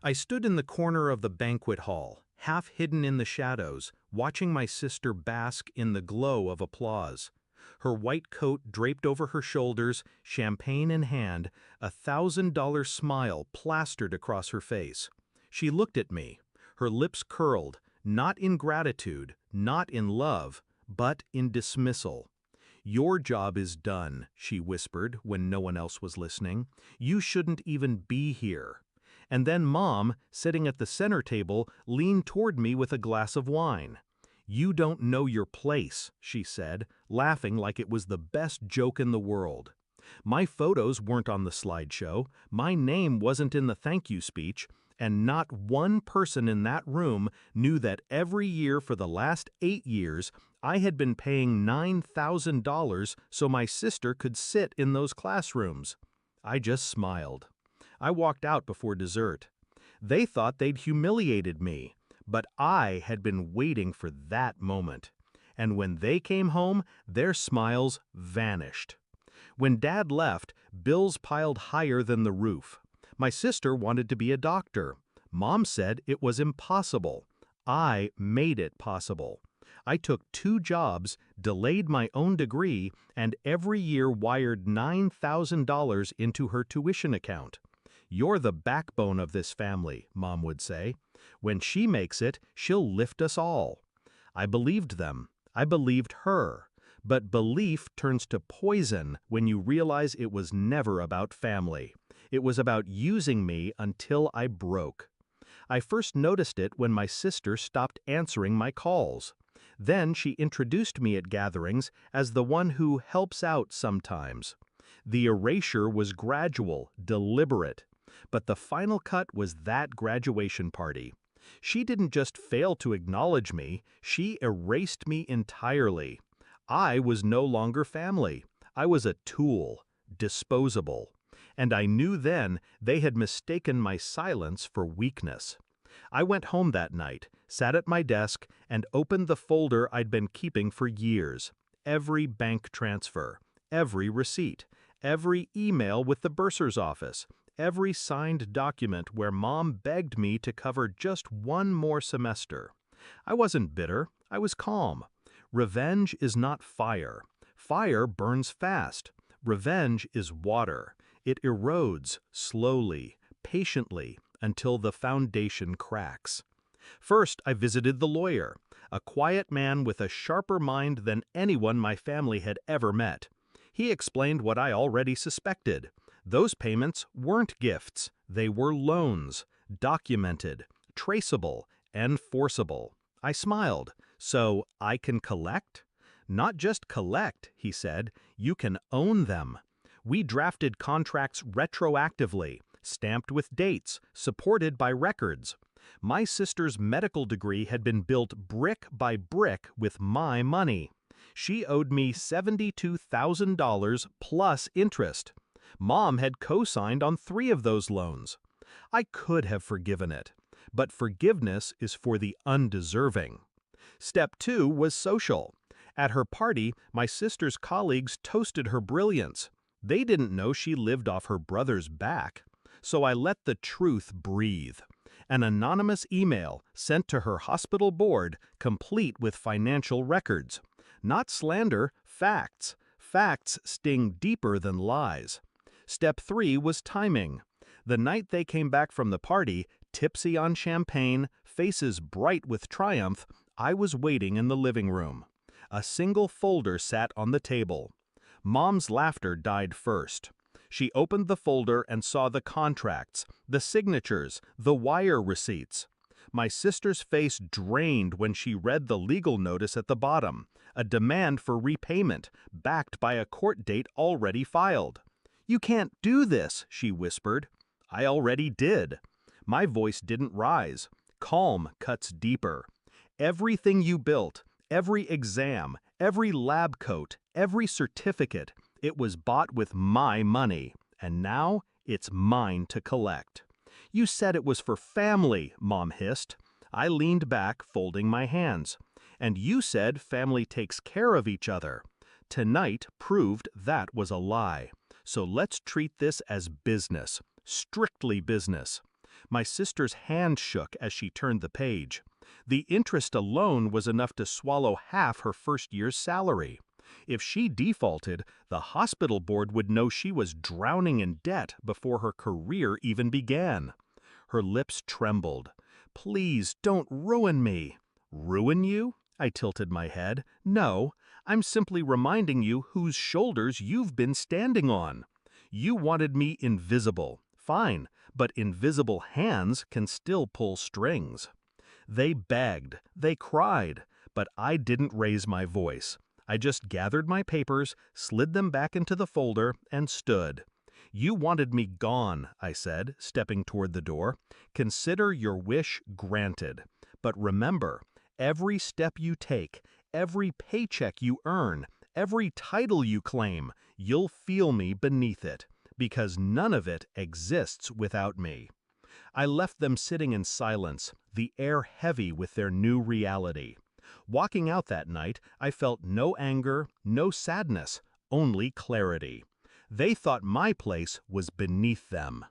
I stood in the corner of the banquet hall, half hidden in the shadows, watching my sister bask in the glow of applause. Her white coat draped over her shoulders, champagne in hand, $1,000 smile plastered across her face. She looked at me, her lips curled, not in gratitude, not in love, but in dismissal. "Your job is done," she whispered when no one else was listening. "You shouldn't even be here." And then Mom, sitting at the center table, leaned toward me with a glass of wine. "You don't know your place," she said, laughing like it was the best joke in the world. My photos weren't on the slideshow, my name wasn't in the thank you speech, and not one person in that room knew that every year for the last 8 years, I had been paying $9,000 so my sister could sit in those classrooms. I just smiled. I walked out before dessert. They thought they'd humiliated me, but I had been waiting for that moment. And when they came home, their smiles vanished. When Dad left, bills piled higher than the roof. My sister wanted to be a doctor. Mom said it was impossible. I made it possible. I took 2 jobs, delayed my own degree, and every year wired $9,000 into her tuition account. "You're the backbone of this family," Mom would say. "When she makes it, she'll lift us all." I believed them. I believed her. But belief turns to poison when you realize it was never about family. It was about using me until I broke. I first noticed it when my sister stopped answering my calls. Then she introduced me at gatherings as the one who helps out sometimes. The erasure was gradual, deliberate. But the final cut was that graduation party. She didn't just fail to acknowledge me, she erased me entirely. I was no longer family. I was a tool, disposable. And I knew then they had mistaken my silence for weakness. I went home that night, sat at my desk, and opened the folder I'd been keeping for years. Every bank transfer, every receipt, every email with the bursar's office, every signed document where Mom begged me to cover just one more semester. I wasn't bitter, I was calm. Revenge is not fire. Fire burns fast. Revenge is water. It erodes slowly, patiently, until the foundation cracks. First, I visited the lawyer, a quiet man with a sharper mind than anyone my family had ever met. He explained what I already suspected. Those payments weren't gifts, they were loans, documented, traceable, and forcible. I smiled. "So I can collect?" "Not just collect," he said, "you can own them." We drafted contracts retroactively, stamped with dates, supported by records. My sister's medical degree had been built brick by brick with my money. She owed me $72,000 plus interest. Mom had co-signed on 3 of those loans. I could have forgiven it, but forgiveness is for the undeserving. Step 2 was social. At her party, my sister's colleagues toasted her brilliance. They didn't know she lived off her brother's back. So I let the truth breathe. An anonymous email sent to her hospital board, complete with financial records. Not slander, facts. Facts sting deeper than lies. Step 3 was timing. The night they came back from the party, tipsy on champagne, faces bright with triumph, I was waiting in the living room. A single folder sat on the table. Mom's laughter died first. She opened the folder and saw the contracts, the signatures, the wire receipts. My sister's face drained when she read the legal notice at the bottom, a demand for repayment, backed by a court date already filed. "You can't do this," she whispered. I already did. My voice didn't rise. Calm cuts deeper. Everything you built, every exam, every lab coat, every certificate, it was bought with my money, and now it's mine to collect. "You said it was for family," Mom hissed. I leaned back, folding my hands. "And you said family takes care of each other." Tonight proved that was a lie. So let's treat this as business, strictly business. My sister's hand shook as she turned the page. The interest alone was enough to swallow half her first year's salary. If she defaulted, the hospital board would know she was drowning in debt before her career even began. Her lips trembled. "Please don't ruin me." "Ruin you?" I tilted my head. "No, I'm simply reminding you whose shoulders you've been standing on. You wanted me invisible. Fine, but invisible hands can still pull strings." They begged, they cried, but I didn't raise my voice. I just gathered my papers, slid them back into the folder, and stood. "You wanted me gone," I said, stepping toward the door. "Consider your wish granted. But remember, every step you take, every paycheck you earn, every title you claim, you'll feel me beneath it, because none of it exists without me." I left them sitting in silence, the air heavy with their new reality. Walking out that night, I felt no anger, no sadness, only clarity. They thought my place was beneath them.